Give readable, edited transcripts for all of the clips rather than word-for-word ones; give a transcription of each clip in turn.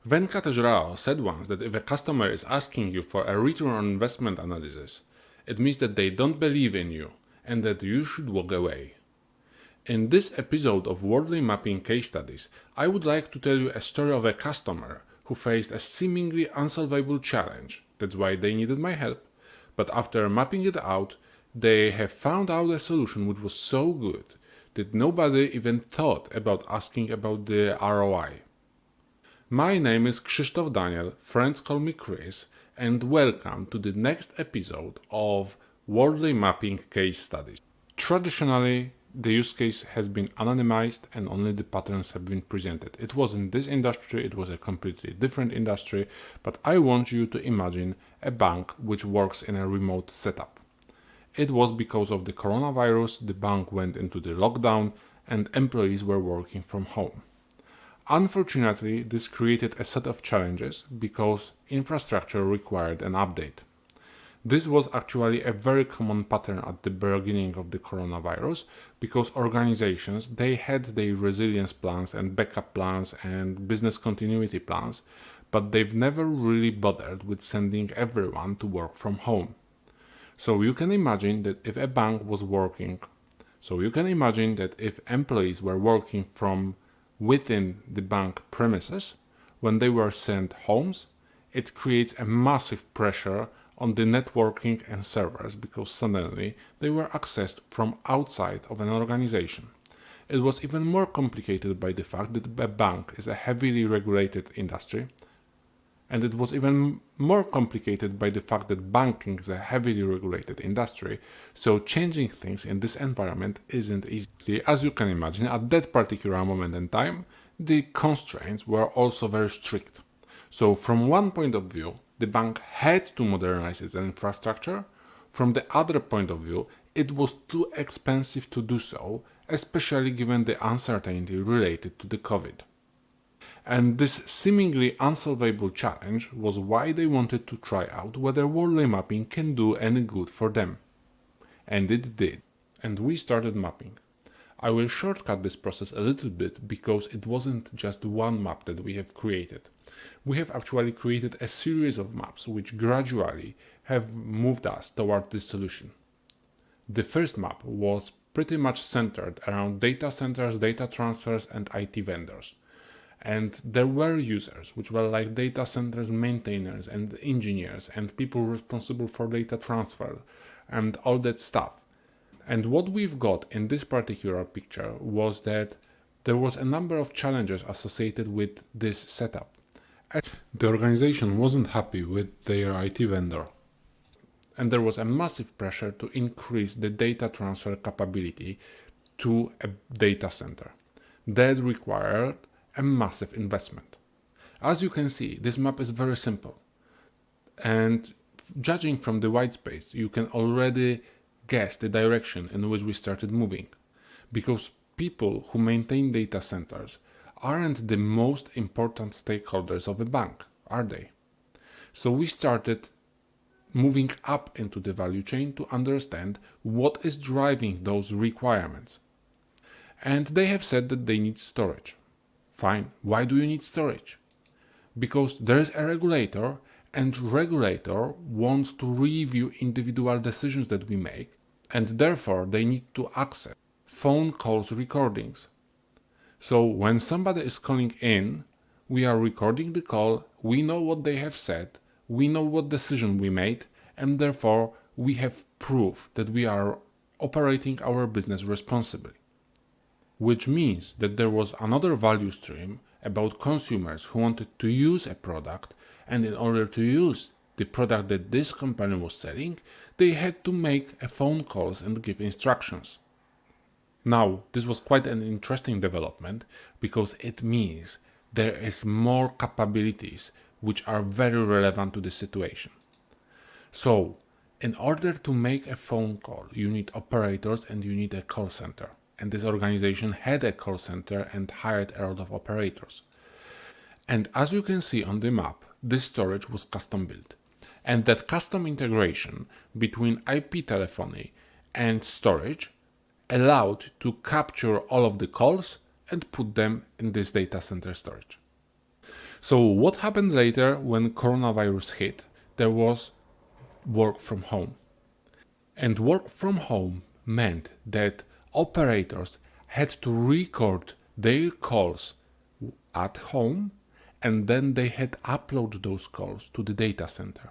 Venkatesh Rao said once that if a customer is asking you for a return on investment analysis, it means that they don't believe in you and that you should walk away. In this episode of Wardley Mapping case studies, I would like to tell you a story of a customer who faced a seemingly unsolvable challenge. That's why they needed my help. But after mapping it out, they have found out a solution which was so good that nobody even thought about asking about the ROI. My name is Krzysztof Daniel, friends call me Chris, and welcome to the next episode of Wardley Mapping case studies. Traditionally, the use case has been anonymized and only the patterns have been presented. It was in this industry, it was a completely different industry, but I want you to imagine a bank which works in a remote setup. It was because of the coronavirus, the bank went into the lockdown and employees were working from home. Unfortunately, this created a set of challenges because infrastructure required an update. This was actually a very common pattern at the beginning of the coronavirus because organizations, they had their resilience plans and backup plans and business continuity plans, but they've never really bothered with sending everyone to work from home. So you can imagine that if employees were working from within the bank premises, when they were sent homes, it creates a massive pressure on the networking and servers because suddenly they were accessed from outside of an organization. It was even more complicated by the fact that a bank is a heavily regulated industry, and it was even more complicated by the fact that banking is a heavily regulated industry, so changing things in this environment isn't easy. As you can imagine, at that particular moment in time, the constraints were also very strict. So from one point of view, the bank had to modernize its infrastructure. From the other point of view, it was too expensive to do so, especially given the uncertainty related to the COVID. And this seemingly unsolvable challenge was why they wanted to try out whether Wardley Mapping can do any good for them. And it did. And we started mapping. I will shortcut this process a little bit because it wasn't just one map that we have created. We have actually created a series of maps which gradually have moved us toward this solution. The first map was pretty much centered around data centers, data transfers, and IT vendors. And there were users, which were like data centers maintainers and engineers and people responsible for data transfer and all that stuff. And what we've got in this particular picture was that there was a number of challenges associated with this setup. The organization wasn't happy with their IT vendor, and there was a massive pressure to increase the data transfer capability to a data center. That required a massive investment. As you can see, this map is very simple, and judging from the white space, you can already guess the direction in which we started moving, because people who maintain data centers aren't the most important stakeholders of a bank, are they? So we started moving up into the value chain to understand what is driving those requirements. And they have said that they need storage. Fine, why do you need storage? Because there is a regulator, and regulator wants to review individual decisions that we make, and therefore they need to access phone calls recordings. So when somebody is calling in, we are recording the call, we know what they have said, we know what decision we made, and therefore we have proof that we are operating our business responsibly. Which means that there was another value stream about consumers who wanted to use a product, and in order to use the product that this company was selling, they had to make phone calls and give instructions. Now, this was quite an interesting development because it means there is more capabilities which are very relevant to the situation. So, in order to make a phone call, you need operators and you need a call center. And this organization had a call center and hired a lot of operators. And as you can see on the map, this storage was custom built. And that custom integration between IP telephony and storage allowed to capture all of the calls and put them in this data center storage. So what happened later when coronavirus hit? There was work from home. And work from home meant that operators had to record their calls at home and then they had upload those calls to the data center.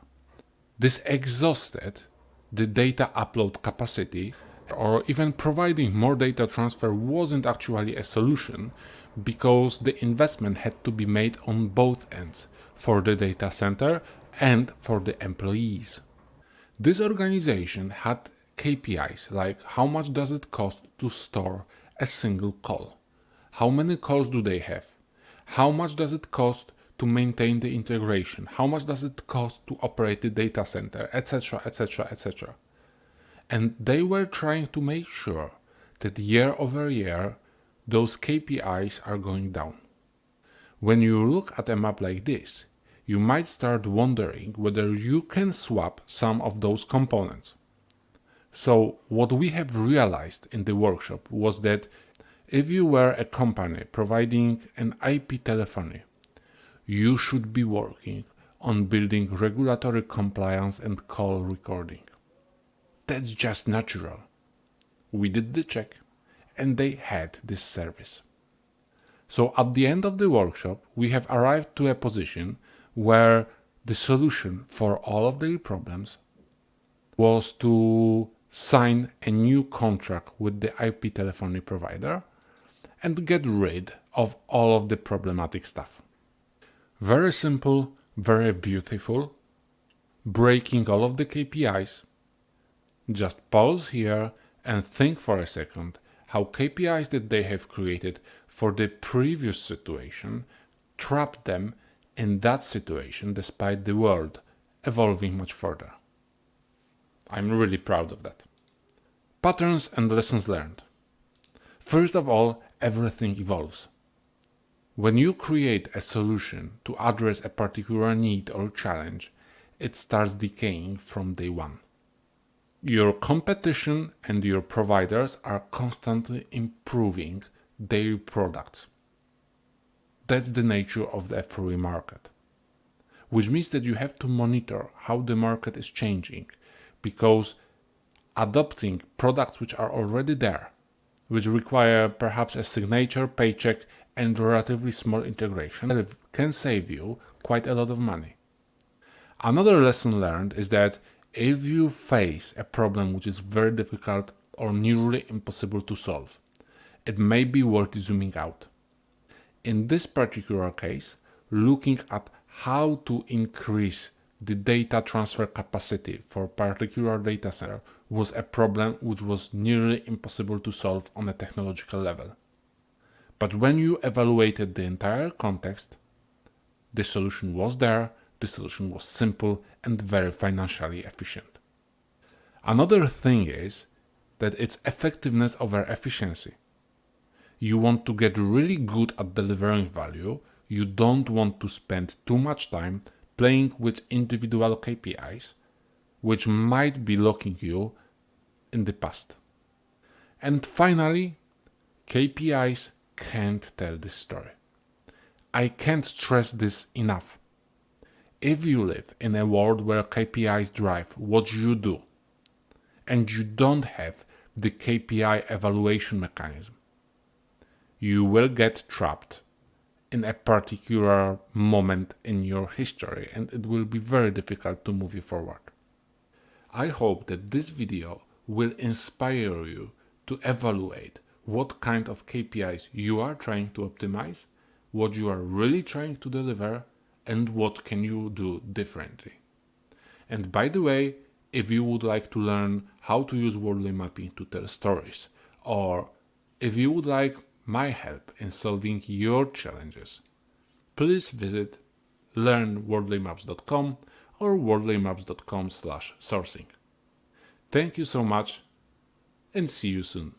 This exhausted the data upload capacity, or even providing more data transfer wasn't actually a solution because the investment had to be made on both ends, for the data center and for the employees. This organization had KPIs like how much does it cost to store a single call? How many calls do they have? How much does it cost to maintain the integration? How much does it cost to operate the data center, etc., etc., etc. And they were trying to make sure that year over year, those KPIs are going down. When you look at a map like this, you might start wondering whether you can swap some of those components. So what we have realized in the workshop was that if you were a company providing an IP telephony, you should be working on building regulatory compliance and call recording. That's just natural. We did the check and they had this service. So at the end of the workshop, we have arrived to a position where the solution for all of their problems was to sign a new contract with the IP telephony provider and get rid of all of the problematic stuff. Very simple, very beautiful, breaking all of the KPIs. Just pause here and think for a second how KPIs that they have created for the previous situation trapped them in that situation despite the world evolving much further. I'm really proud of that. Patterns and lessons learned. First of all, everything evolves. When you create a solution to address a particular need or challenge, it starts decaying from day one. Your competition and your providers are constantly improving their products. That's the nature of the free market, which means that you have to monitor how the market is changing, because adopting products which are already there, which require perhaps a signature, paycheck, and relatively small integration, can save you quite a lot of money. Another lesson learned is that if you face a problem which is very difficult or nearly impossible to solve, it may be worth zooming out. In this particular case, looking at how to increase the data transfer capacity for a particular data center was a problem which was nearly impossible to solve on a technological level. But when you evaluated the entire context, the solution was there, the solution was simple and very financially efficient. Another thing is that it's effectiveness over efficiency. You want to get really good at delivering value. You don't want to spend too much time playing with individual KPIs, which might be locking you in the past. And finally, KPIs can't tell this story. I can't stress this enough. If you live in a world where KPIs drive what you do, and you don't have the KPI evaluation mechanism, you will get trapped in a particular moment in your history, and it will be very difficult to move you forward. I hope that this video will inspire you to evaluate what kind of KPIs you are trying to optimize, what you are really trying to deliver, and what can you do differently. And by the way, if you would like to learn how to use Wardley Mapping to tell stories, or if you would like my help in solving your challenges, please visit learnwardleymaps.com or wardleymaps.com/sourcing. Thank you so much and see you soon.